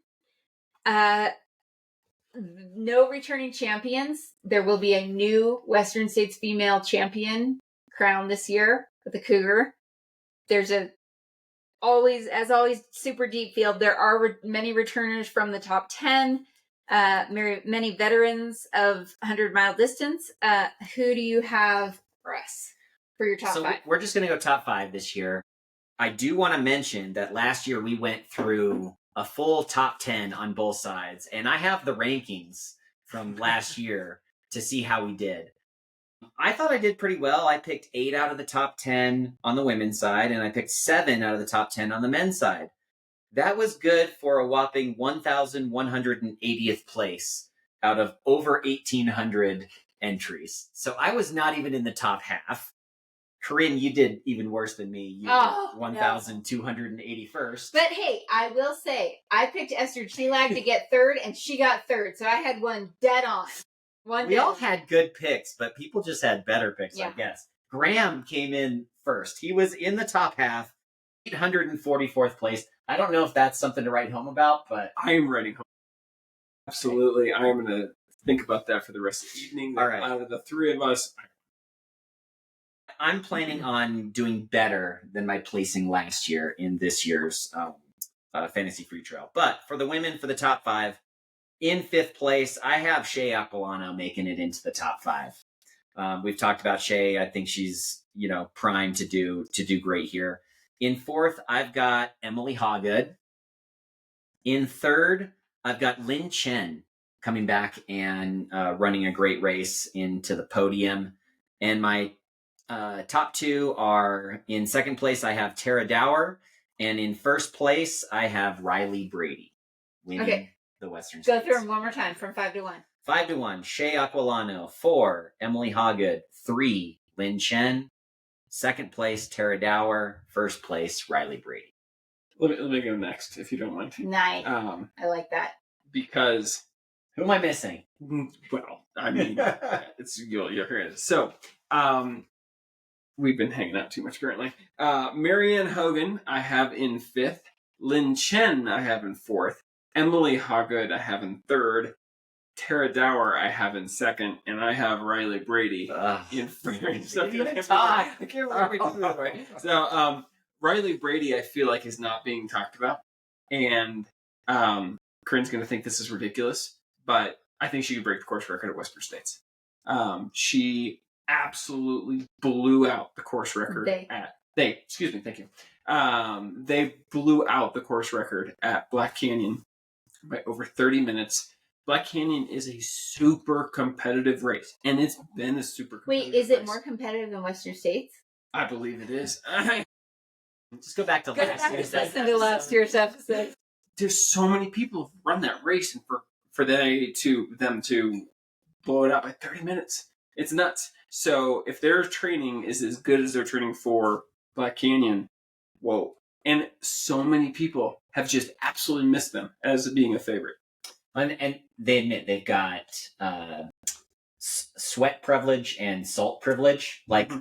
No returning champions. There will be a new Western States female champion crowned this year with the Cougar. There's always super deep field. There are many returners from the top 10, many veterans of 100-mile distance. Who do you have for us for your top 5? We're just going to go top 5 this year. I do want to mention that last year we went through a full top 10 on both sides, and I have the rankings from last year to see how we did. I thought I did pretty well. I picked 8 out of the top 10 on the women's side, and I picked 7 out of the top 10 on the men's side. That was good for a whopping 1,180th place out of over 1,800 entries. So I was not even in the top half. Corinne, you did even worse than me. You were 1,281st. But hey, I will say, I picked Esther Chilag to get 3rd, and she got 3rd. So I had one dead on. We all had good picks, but people just had better picks, I guess. Graham came in first. He was in the top half, 844th place. I don't know if that's something to write home about, but... I am writing home. Absolutely. I am going to think about that for the rest of the evening. All right. Out of the 3 of us... I'm planning on doing better than my placing last year in this year's Fantasy Free Trail. But for the women, for the top 5, in 5th place, I have Shea Aquilano making it into the top 5. We've talked about Shea. I think she's, primed to do great here. In 4th, I've got Emily Hawgood. In 3rd, I've got Lin Chen coming back and running a great race into the podium. And my top 2 are, in 2nd place, I have Tara Dower. And in 1st place, I have Riley Brady winning the Western States. Go through them one more time from 5 to 1. 5 to 1, Shea Aquilano. 4, Emily Hawgood. 3, Lin Chen. 2nd place, Tara Dower. 1st place, Riley Brady. Let me go next, if you don't mind. Nice. I like that. Because... Who am I missing? Well, I mean, you'll hear it. So, we've been hanging out too much, apparently. Marianne Hogan, I have in 5th. Lin Chen, I have in 4th. Emily Hawgood, I have in 3rd. Tara Dower, I have in 2nd. And I have Riley Brady in 1st. I can't remember. So, Riley Brady, I feel like, is not being talked about. And Corinne's going to think this is ridiculous. But I think she could break the course record at Western States. She absolutely blew out the course record They blew out the course record at Black Canyon by over 30 minutes. Black Canyon is a super competitive race, and it's been a super competitive Wait, is it race. more competitive than Western States? I believe it is. Just go back to last year's episode. Listen to last year's episode. There's so many people who run that race, and for them to blow it out by 30 minutes. It's nuts. So if their training is as good as their training for Black Canyon, whoa. And so many people have just absolutely missed them as being a favorite. And they admit they've got sweat privilege and salt privilege. Like,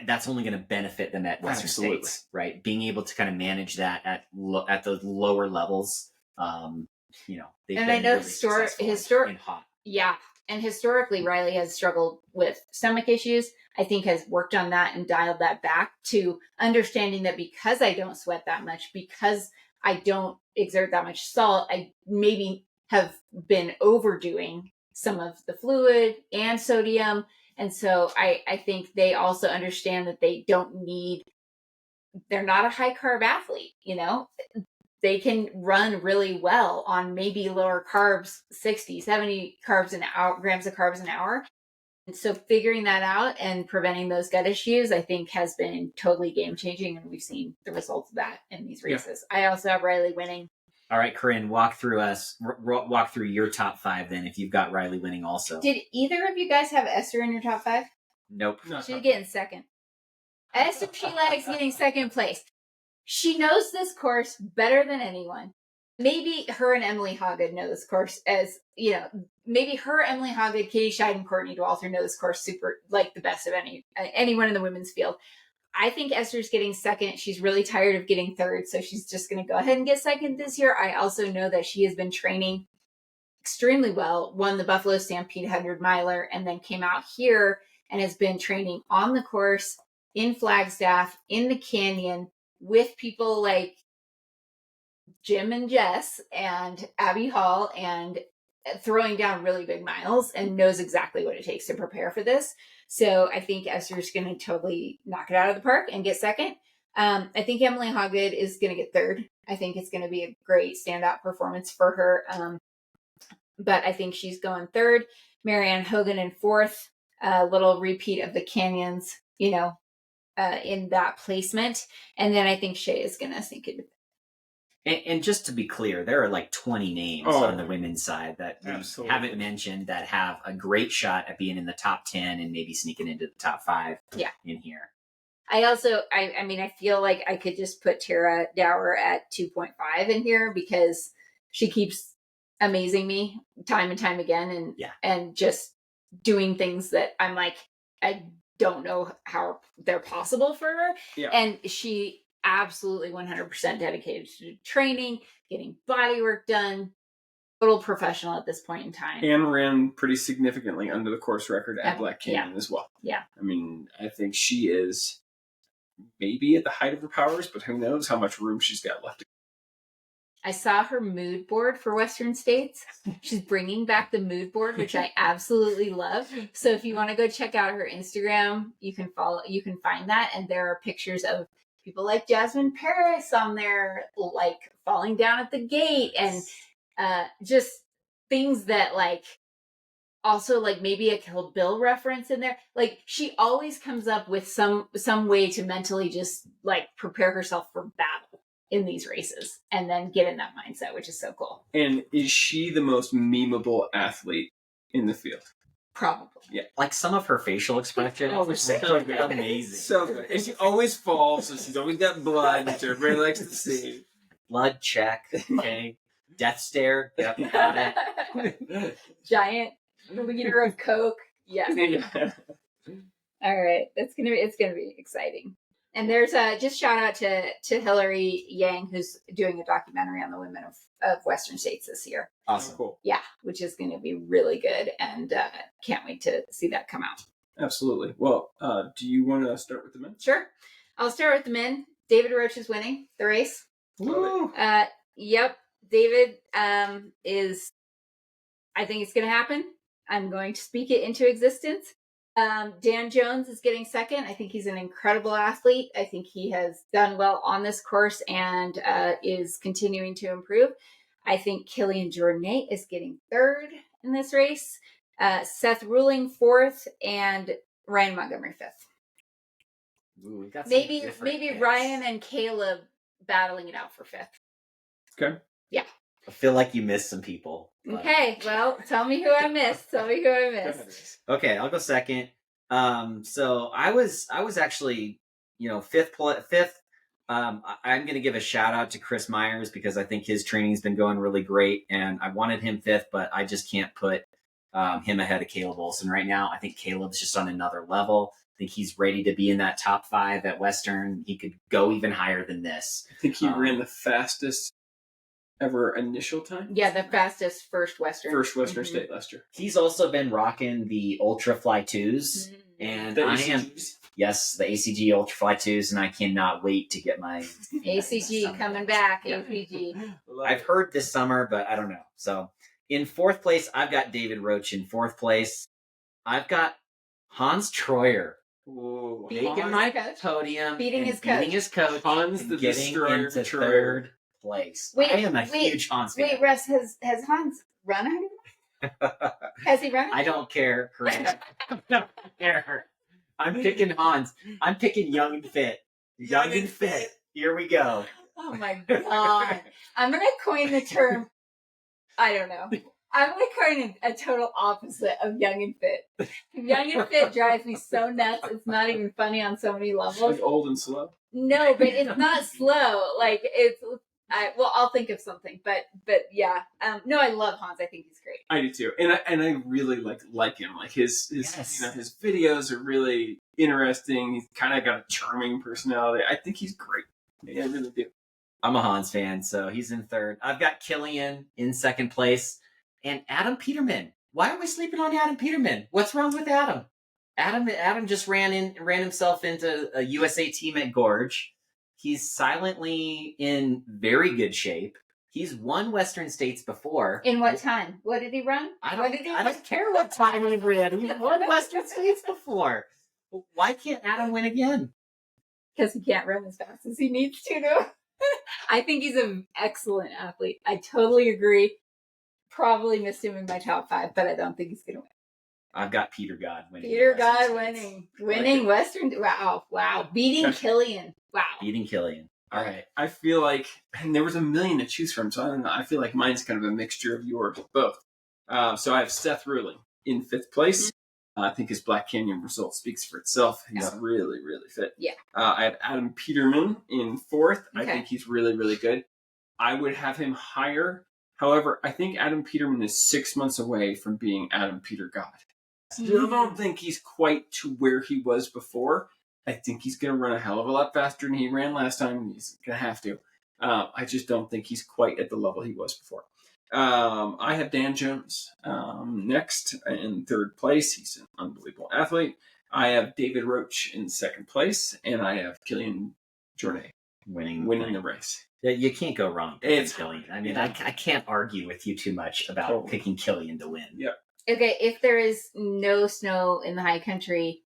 that's only going to benefit them at Western Absolutely. States, right? Being able to kind of manage that at those lower levels, they've And been I know really successful in hot. Yeah. And historically, Riley has struggled with stomach issues. I think has worked on that and dialed that back to understanding that because I don't sweat that much, because I don't exert that much salt, I maybe have been overdoing some of the fluid and sodium. And so I think they also understand that they're not a high carb athlete, they can run really well on maybe lower carbs, 60, 70 carbs an hour, grams of carbs an hour. And so figuring that out and preventing those gut issues, I think has been totally game changing. And we've seen the results of that in these races. Yeah. I also have Riley winning. All right, Corinne, walk through your top 5 then, if you've got Riley winning also. Did either of you guys have Esther in your top 5? Nope. She's getting second. Esther Sheelag's getting second place. She knows this course better than anyone. Maybe her and Emily Hoggett know this course maybe her, Emily Hoggett, Katie Scheid, and Courtney Dauwalter know this course super, like the best of anyone in the women's field. I think Esther's getting second. She's really tired of getting third, so she's just going to go ahead and get second this year. I also know that she has been training extremely well, won the Buffalo Stampede 100 miler, and then came out here and has been training on the course, in Flagstaff, in the canyon, with people like Jim and Jess and Abby Hall, and throwing down really big miles, and knows exactly what it takes to prepare for this. So I think Esther's going to totally knock it out of the park and get second. I think Emily Hoggett is going to get third. I think it's going to be a great standout performance for her. But I think she's going third. Marianne Hogan in fourth. A little repeat of the canyons, in that placement. And then I think Shay is going to sneak into. And just to be clear, there are like 20 names on the women's side that we haven't mentioned that have a great shot at being in the top 10 and maybe sneaking into the top 5 in here. I also, I feel like I could just put Tara Dower at 2.5 in here because she keeps amazing me time and time again and just doing things that I'm like, I don't know how they're possible for her. Yeah. And she absolutely 100% dedicated to training, getting body work done, total professional at this point in time. And ran pretty significantly under the course record at Black Canyon as well. Yeah. I think she is maybe at the height of her powers, but who knows how much room she's got left. I saw her mood board for Western States. She's bringing back the mood board, which I absolutely love. So if you want to go check out her Instagram, you can find that. And there are pictures of people like Jasmine Paris on there, like falling down at the gate, and just things that also maybe a Kill Bill reference in there. Like she always comes up with some way to mentally just prepare herself for battle in these races and then get in that mindset, which is so cool. And is she the most memeable athlete in the field? Probably. Yeah. Like some of her facial expressions. Oh, so good. Amazing. So good. And she always falls, so she's always got blood, which everybody likes to see. Blood check. Okay. Death stare. Yep, got it. Giant liter of Coke. Yeah. All right. It's gonna be exciting. And there's just shout out to Hillary Yang, who's doing a documentary on the women of Western States this year. Awesome. Cool. Yeah, which is going to be really good, and can't wait to see that come out. Absolutely. Well, do you want to start with the men? Sure. I'll start with the men. David Roach is winning the race. Woo! Yep. David is, I think it's going to happen. I'm going to speak it into existence. Dan Jones is getting second. I think he's an incredible athlete. I think he has done well on this course and is continuing to improve. I think Killian Jornet is getting third in this race. Seth Ruling fourth, and Ryan Montgomery fifth. Ooh, maybe Ryan and Caleb battling it out for fifth. Okay. Yeah. I feel like you missed some people. But... Okay, well, tell me who I missed. Okay, I'll go second. So I was actually, fifth. I'm going to give a shout out to Chris Myers because I think his training's been going really great, and I wanted him fifth, but I just can't put him ahead of Caleb Olson right now. I think Caleb's just on another level. think he's ready to be in that top 5 at Western. He could go even higher than this. I think he ran the fastest ever initial time. Yeah, the fastest first Western state last year. He's also been rocking the Ultra Fly 2s. And The I ACGs. am, yes, the ACG Ultra Fly 2s, and I cannot wait to get my ACG coming back. Yeah. ACG. I've heard this summer, but I don't know. So in 4th place, I've got David Roach. In 4th place, I've got Hans Troyer. Ooh, Taking my podium, Beating and his coach. beating his coach, Hans and the getting Destroyer into Troyer. 3rd place. Wait, I am a huge Hans fan. Wait, Russ, has Hans run ahead of him? Has he run? I don't care, Corinne. I don't care. I'm picking Hans. I'm picking young and fit. Young and fit. Here we go. Oh my god. I'm going to coin the term, I don't know. I'm going to coin a total opposite of young and fit. Young and fit drives me so nuts. It's not even funny on so many levels. Like old and slow. No, but it's not slow. Like I'll think of something. But yeah. No, I love Hans. I think he's great. I do too, and I really like him. Like his Yes. his videos are really interesting. He's kind of got a charming personality. I think he's great. Yeah, I really do. I'm a Hans fan, so he's in 3rd. I've got Killian in 2nd place. And Adam Peterman. Why are we sleeping on Adam Peterman? What's wrong with Adam? Adam just ran himself into a USA team at Gorge. He's silently in very good shape. He's won Western States before. In what time? What did he run? I What did he don't care what time he ran. He's won Western States before. Why can't Adam win again? Because he can't run as fast as he needs to, though. I think he's an excellent athlete. I totally agree. Probably missed him in my top 5, but I don't think he's going to win. I've got Peter God winning. Peter the Western God States. winning Western. Wow. Beating Killian. Wow. Beating Killian. All right. I feel like, and there was a million to choose from, so I don't know. I feel like mine's kind of a mixture of yours, both. So I have Seth Ruling in 5th place. I think his Black Canyon result speaks for itself. He's really, really fit. Yeah. I have Adam Peterman in 4th. I Okay. think he's really, really good. I would have him higher. However, I think Adam Peterman is 6 months away from being Adam Peter God. Still don't think he's quite to where he was before. I think he's going to run a hell of a lot faster than he ran last time. He's going to have to. I just don't think he's quite at the level he was before. I have Dan Jones next in 3rd place. He's an unbelievable athlete. I have David Roach in 2nd place, and I have Killian Jornet winning the race. You can't go wrong picking It's Killian. I mean, I can't argue with you too much about picking Killian to win. Yeah. Okay, if there is no snow in the high country,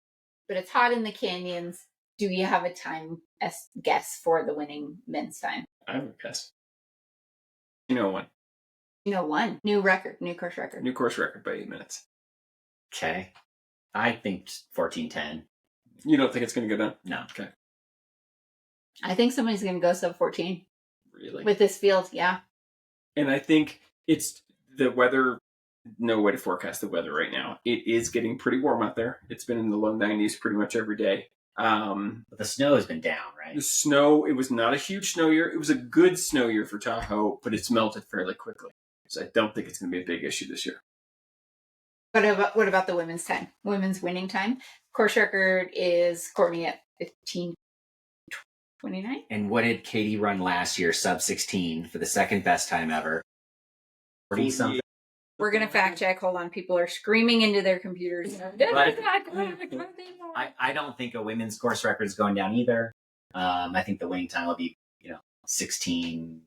but it's hot in the canyons, do you have a time guess for the winning men's time? I have a guess. You know what? One. New course record. New course record by 8 minutes. Okay. I think 14:10. You don't think it's going to go down? No. Okay. I think somebody's going to go sub 14 Really? with this field. Yeah. And I think it's the weather. No way to forecast the weather right now. It is getting pretty warm out there. It's been in the low 90s pretty much every day. But the snow has been down, right? The snow, it was not a huge snow year. It was a good snow year for Tahoe, but it's melted fairly quickly. So I don't think it's going to be a big issue this year. What about the women's time? Women's winning time? Course record is Courtney at 15:29. And what did Katie run last year? Sub 16 for the 2nd best time ever. 40 something. We're going to fact check. Hold on. People are screaming into their computers. I don't think a women's course record is going down either. I think the winning time will be, 16:20.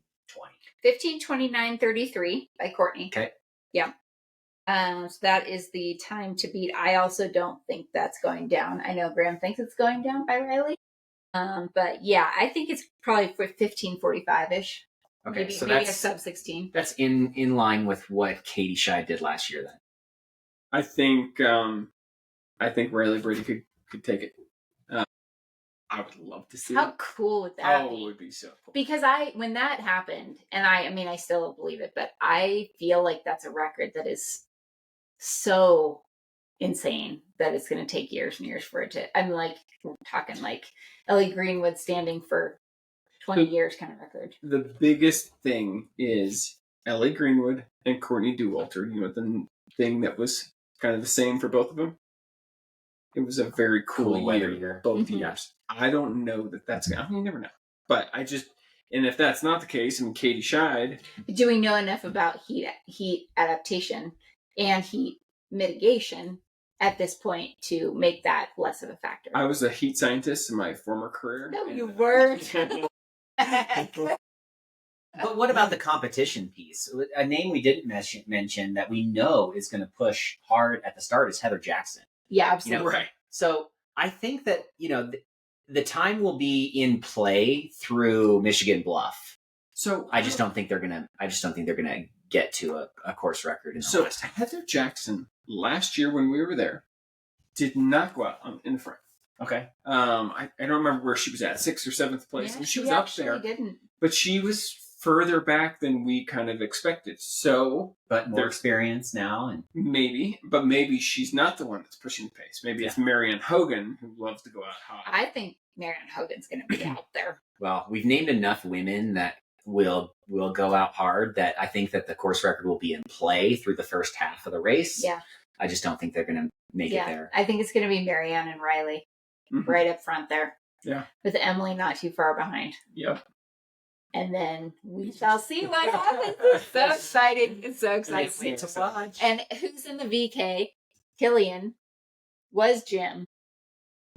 15:29:33 by Courtney. Okay. Yeah. So that is the time to beat. I also don't think that's going down. I know Graham thinks it's going down by Riley. But yeah, I think it's probably for 15:45-ish. Okay, Maybe so a that's sub 16. That's in line with what Katie Scheid did last year. Then I think Riley Brady could take it. I would love to see How it. cool would that Oh, be? it would be so cool. Because when that happened, and I mean, I still don't believe it, but I feel like that's a record that is so insane that it's going to take years and years for it to. I'm like, we're talking like Ellie Greenwood standing for 20 years kind of record. The biggest thing is Ellie Greenwood and Courtney Dauwalter. The thing that was kind of the same for both of them. it was a very cool weather year, year. both Mhm. years. I don't know that that's gonna. I mean, you never know. But and if that's not the case, and Katie shied, Do we know enough about heat adaptation and heat mitigation at this point to make that less of a factor? I was a heat scientist in my former career. No, and- you weren't. But what about the competition piece? A name we didn't mention that we know is going to push hard at the start is Heather Jackson. Yeah, absolutely. Right. So I think that, the time will be in play through Michigan Bluff. So I just don't think they're gonna get to a course record in the last time. Heather Jackson last year when we were there did not go out in the front. Okay. I don't remember where she was at, 6th or 7th place. Yeah, And she was up there, didn't. but she was further back than we kind of expected. So, But more experience now, and maybe she's not the one that's pushing the pace. Maybe it's Marianne Hogan who loves to go out high. I think Marianne Hogan's going to be out there. well, we've named enough women that will go out hard that I think that the course record will be in play through the first half of the race. Yeah. I just don't think they're going to make it there. I think it's going to be Marianne and Riley Mhm. right up front there. Yeah. With Emily not too far behind. Yep. And then we shall see what happens. It's so exciting. It's so exciting. Wait to watch. And who's in the VK? Killian was Jim.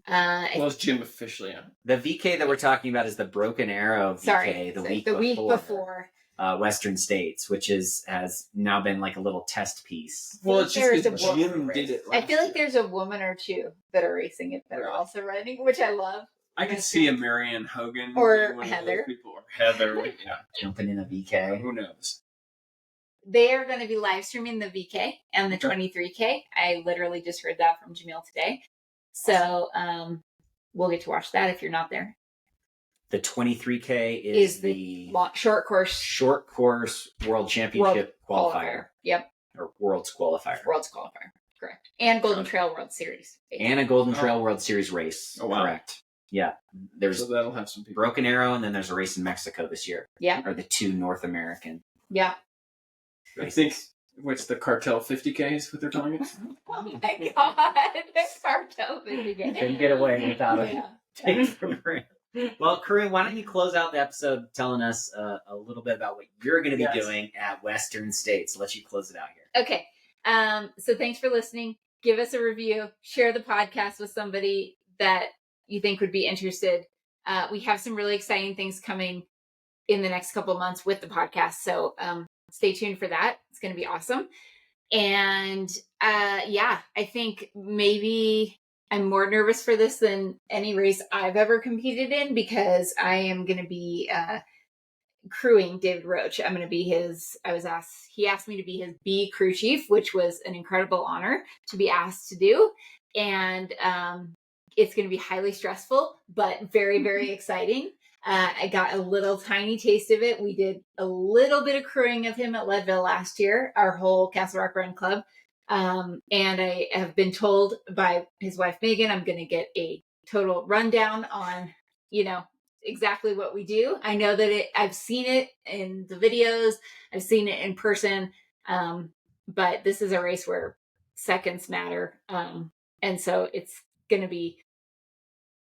Well, is Jim officially on? The VK that we're talking about is the Broken Arrow VK Sorry, the week week before. Western States, which has now been like a little test piece. Well, it's There's just a that Jim woman did it. I last feel like year. there's a woman or two that are racing it that are also running, which I love. I could see a Marianne Hogan Or being one of Heather. those people, or Heather. Yeah, Jumping in a VK. who knows? They are going to be live streaming the VK and the Okay. 23K. I literally just heard that from Jamil today. So we'll get to watch that if you're not there. The 23K is the Short course short course world championship qualifier. Yep, Or world's qualifier. World's qualifier. Correct. And Golden Trail World Series. And a Golden Trail World Series race. Oh, wow. Correct. Yeah. There's So that'll have some people. Broken Arrow, and then there's a race in Mexico this year. Yeah. Or the two North American Yeah. I think what's the Cartel 50K is what they're calling it. Oh my God. The cartel thing again. Couldn't get away without it. Yeah. Take it from Corinne. Well, Corinne, why don't you close out the episode telling us a little bit about what you're going to be doing at Western States? I'll let you close it out here. Okay. So thanks for listening. Give us a review. Share the podcast with somebody that you think would be interested. We have some really exciting things coming in the next couple of months with the podcast. So stay tuned for that. It's going to be awesome. And I think maybe I'm more nervous for this than any race I've ever competed in because I am going to be crewing David Roach. I'm going to be he asked me to be his B crew chief, which was an incredible honor to be asked to do. And it's going to be highly stressful, but very, very exciting. I got a little tiny taste of it. We did a little bit of crewing of him at Leadville last year, our whole Castle Rock Run Club. And I have been told by his wife, Megan, I'm going to get a total rundown on, exactly what we do. I know that I've seen it in the videos. I've seen it in person. But this is a race where seconds matter. And so it's going to be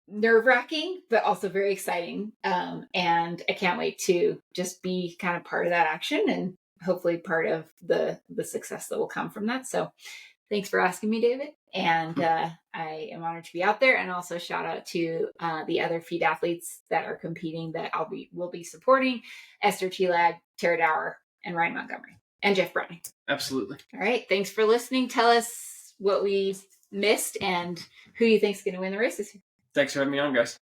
nerve-wracking, but also very exciting. And I can't wait to just be kind of part of that action and hopefully part of the success that will come from that. So thanks for asking me, David. And I am honored to be out there. And also shout out to the other feed athletes that are competing that will be supporting: Esther Telag, Tara Dower, and Ryan Montgomery, and Jeff Browning. Absolutely. All right. Thanks for listening. Tell us what we missed and who you think is going to win the race this year. Thanks for having me on, guys.